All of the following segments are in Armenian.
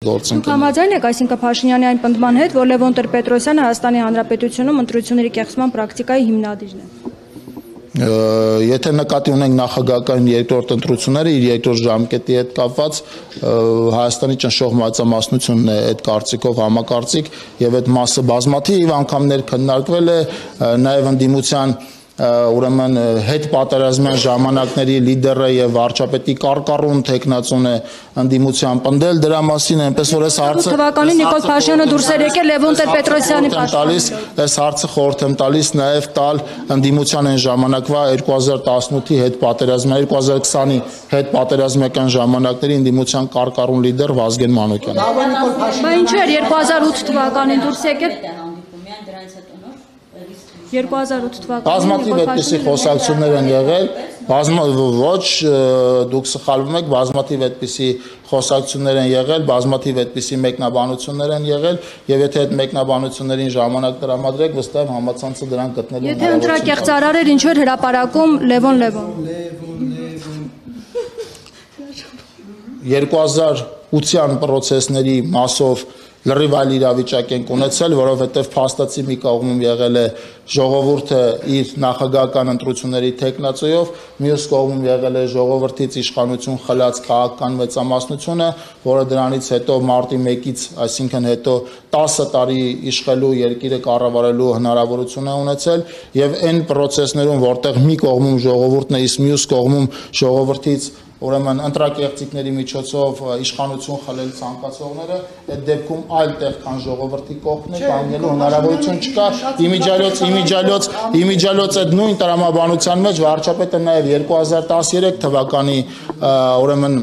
գործընկերներ։ Համաձայն եք, այսինքն Փաշինյանի այն պնդման հետ, որ Լևոն Տեր-Պետրոսյանը Հայաստանի Հանրապետությունում ընտրությունների կեղծման պրակտիկայի հիմնադիրն է։ Եթե նկատի ունենք նախագահական երկրորդ ընտրությունները իր երկրորդ ժամկետի հետ կապված Հայաստանի ճնշող մեծամասնությունն է այդ կարծիքով համակարծիք եւ այդ մասը բազմաթիվ անգամներ քննարկվել է նաեւ ընդդիմության ուրեմն հետ պատերազմյան ժամանակների լիդերը եւ վարչապետի կարկառուն տեխնացուն է ընդդիմության պնդել դրա մասին այնպես որ այս հարցը թվականին Նիկոլ Փաշինյանը դուրս էր եկել Լևոն Տեր-Պետրոսյանի պաշտպանությամբ այս հարցը խորհուրդ եմ տալիս նաեւ տալ ընդդիմության այն ժամանակվա 2018-ի հետ պատերազմյան 2020-ի հետ պատերազմական ժամանակների ընդդիմության կարկառուն լիդեր Վազգեն Մանուկյանը։ Բա ինչու էր 2008 թվականին դուրս եկել 2008 թվականին բազմաթիվ այդպիսի խոսակցություններ են եղել, ոչ դուք սխալվում եք, բազմաթիվ այդպիսի խոսակցություններ են եղել, բազմաթիվ այդպիսի մեկնաբանություններ են եղել, եւ եթե այդ մեկնաբանություններին ժամանակ տրամադրեք, վստահ եմ համացանցը դրան գտնելու։ Եթե ընտրակեղծարար էր, ինչու էր հրապարակում Լևոն 2008-յան պրոցեսների մասով լրիվ այլ իրավիճակ ենք ունեցել, որովհետև փաստացի մի կողմում եղել է ժողովուրդը իր նախագահական ընտրությունների տեխնացիով, մյուս կողմում եղել է ժողովրդից իշխանություն խլած քաղաքական մեծամասնությունը, որը դրանից հետո մարտի 1-ից, այսինքն հետո 10 տարի իշխելու երկիրը կառավարելու հնարավորություն է ունեցել, եւ այն պրոցեսներում, որտեղ մի կողմում ժողովուրդն է, իսկ մյուս կողմում ժողովրդից ուրեմն ընտրակեղծիքների միջոցով իշխանություն խլել ցանկացողները այդ դեպքում այլ տեղ քան ժողովրդի կողքն է կանգնելու հնարավորություն չկա իմիջիալոց այդ նույն տրամաբանության մեջ վարչապետը նաև 2013 թվականի ուրեմն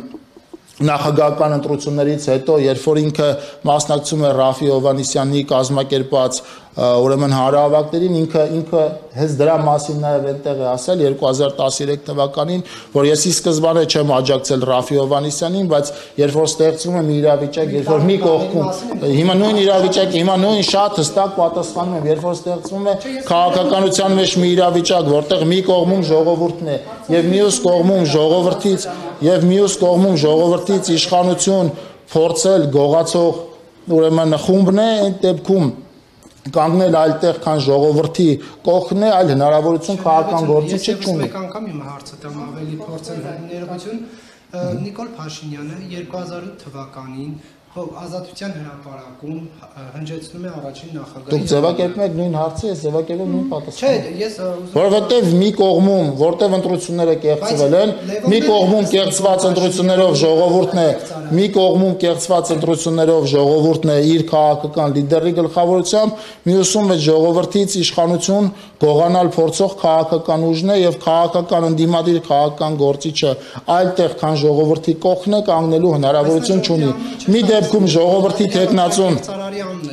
նախագահական ընտրություններից հետո երբ որ ինքը մասնակցում է Ռաֆի Հովհաննիսյանի կազմակերպած ուրեմն հանրահավաքներին ինքը հենց դրա մասին նաև այնտեղ է ասել 2013 թվականին, որ ես ի սկզբանե չեմ աջակցել Ռաֆի Հովհաննիսյանին, բայց երբ որ ստեղծվում է մի իրավիճակ, երբ որ մի կողքում հիմա նույն իրավիճակը, հիմա նույն շատ հստակ պատասխանում եմ, երբ որ ստեղծվում է քաղաքականության մեջ մի իրավիճակ, որտեղ մի կողմում ժողովուրդն է եւ մյուս կողմում ժողովրդից իշխանություն փորձել գողացող ուրեմն խումբն է, այդ դեպքում կանգնել այլտեղ քան ժողովրդի կողքն է, այլ հնարավորություն քաղաքական գործիչը չունի։ Մեկ անգամ իմ հարցը տամ ավելի փորձել ներողություն Նիկոլ Փաշինյանը 2008 թվականին Ազատության հրապարակում հնչեցնում է առաջին նախագահի։ Դուք ձևակերպում եք նույն հարցը, ես ձևակերպում նույն պատասխանը։ Չէ, ես որովհետև մի կողմում, որտեղ ընտրությունները կեղծվել են, մի կողմում կեղծված ընտրություններով ժողովուրդն է իր քաղաքական լիդերի գլխավորությամբ, մյուսում մեջ ժողովրդից իշխանություն գողանալ փորձող քաղաքական ուժն է եւ քաղաքական ընդդիմադիր քաղաքական գործիչը այլտեղ քան ժողովրդի կողքն է կանգնելու հնարավորություն չունի։ Մի դեպքում ժողովրդի տեխնացուն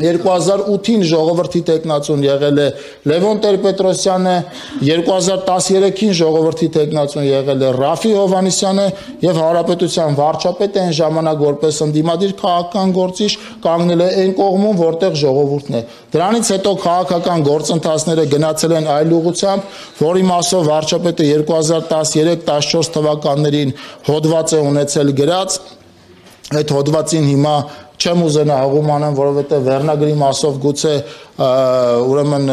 2008-ին ժողովրդի տեխնացուն եղել է Լևոն Տեր-Պետրոսյանը, 2013-ին ժողովրդի տեխնացուն եղել է Ռաֆի Հովհաննիսյանը եւ հանրապետության վարչապետը այն ժամանակ որպես ընդդիմադիր քաղաքական գործիչ կանգնել է այն կողմում, որտեղ ժողովուրդն է։ Դրանից հետո քաղաքական գործընթացները գնացել են այլ ուղղությամբ, որի մասով վարչապետը 2013-14 թվականներին հոդված է ունեցել գրած այդ հոդվածին հիմա չեմ ուզենա հղում անեմ, որովհետև վերնագրի մասով գուցե ուրեմն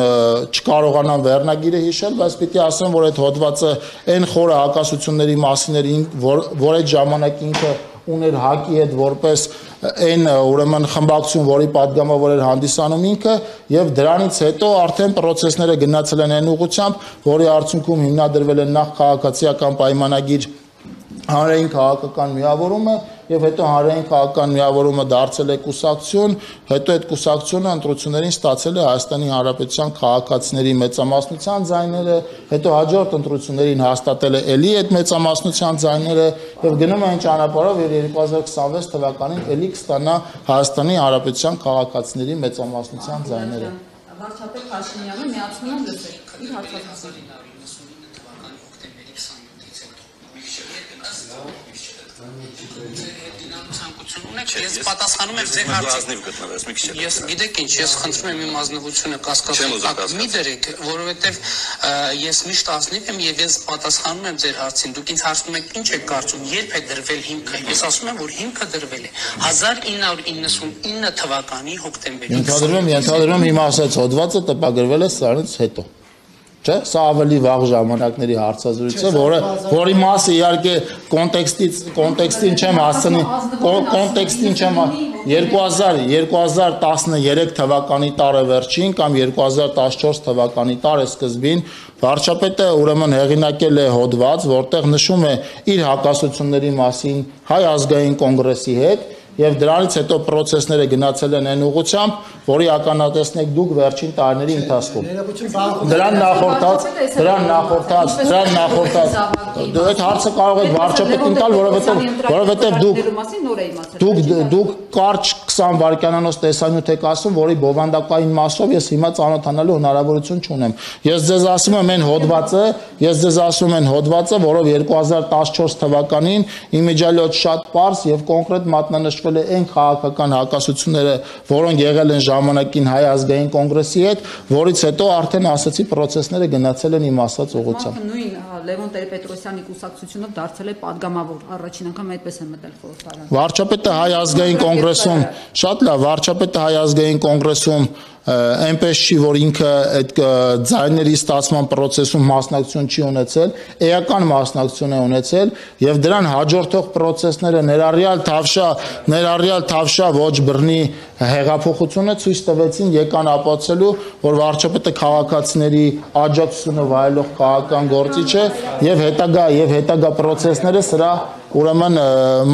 չկարողանամ վերնագիրը հիշել, բայց պիտի ասեմ, որ այդ հոդվածը այն խորը հակասությունների մասին էր, որ այդ ժամանակ ինքը ուներ ՀԱԿ-ի հետ որպես այն ուրեմն խմբակցություն, որի падգամավոր էր հանդիսանում ինքը, եւ դրանից հետո արդեն պրոցեսները գնացել են այն ուղղությամբ, որի արդյունքում հիմնադրվել է նախ քաղաքացիական պայմանագիր հանրային քաղաքական միավորումը եւ հետո հանրային քաղաքական միավորումը դարձել է կուսակցություն, հետո այդ կուսակցությունը ընտրություններին ստացել է Հայաստանի Հանրապետության քաղաքացիների մեծամասնության ձայները, հետո հաջորդ ընտրություններին հաստատել է էլի այդ մեծամասնության ձայները եւ գնում է այն ճանապարհով, որ 2026 թվականին էլի կստանա Հայաստանի Հանրապետության քաղաքացիների մեծամասնության ձայները։ Վարչապետ Փաշինյանը միացնում է լսել իր հացածությունը։ Ես պատասխանում եմ ձեր հարցին։ Ես գիտեք ինչ, ես խնդրում եմ իմ ազնվությունը կասկածի մի դրեք, որովհետև ես միշտ ազնիվ եմ եւ ես պատասխանում եմ ձեր հարցին։ Դուք ինձ հարցնում եք ինչ եք կարծում, երբ է դրվել հիմքը։ Ես ասում եմ, որ հիմքը դրվել է 1999 թվականի հոկտեմբերին։ Ենթադրում իմ ասած հոդվածը տպագրվել է սրանից հետո։ Չէ, սա ավելի վաղ ժամանակների հարցազրույց է, որի մասը իհարկե կոնտեքստին չեմ հասցնի, կոնտեքստին չեմ 2013 թվականի տարեվերջին կամ 2014 թվականի տարեսկզբին վարչապետը ուրեմն հեղինակել է հոդված, որտեղ նշում է իր հակասությունների մասին Հայ ազգային կոնգրեսի հետ եւ դրանից հետո process-ները գնացել են այն ուղղությամբ, որի ականատեսն եք դուք վերջին տարիների ընթացքում։ Դրան նախորդած այդ հարցը կարող եք վարչապետին տալ, որովհետեւ դուք կարճ 20 վայրկյանանոց տեսանյութ եք ասում, որի բովանդակային մասով ես հիմա ծանոթանալու հնարավորություն չունեմ։ Ես ձեզ ասում եմ այն հոդվածը, որով 2014 թվականին իմիջիալոց շատ պարզ եւ կոնկրետ մատնանշվել է այն քաղաքական հակասությունները, որոնք եղել են ժամանակին Հայ ազգային կոնգրեսի հետ, որից հետո արդեն ասացի process-ները գնացել են իմ ասած ուղղությամբ։ Նույն Լևոն Տեր-Պետրոսյանի կուսակցությունով դարձել է падգամավոր, առաջին անգամ այդպես է մտել խորհրդարան։ Վարչապետը Հայ ազգային կոնգրեսում, շատ լավ, վարչապետը Հայ ազգային կոնգրեսում այնպես չի, որ ինքը այդ ձայների ստացման process-ում մասնակցություն չի ունեցել, էական մասնակցություն է ունեցել եւ դրան հաջորդող process-ները ներառյալ Թավշյա ոչ բռնի հեղափոխությունը ցույց տվեցին եկան ապացուցելու, որ վարչապետը քաղաքացիների աջակցությունը վայելող քաղաքական գործիչ է եւ հետագա process-ները սրա ուրեմն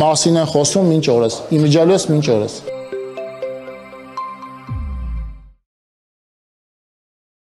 մասին են խոսում մինչ օրս, իմիջիալոց մինչ օրս։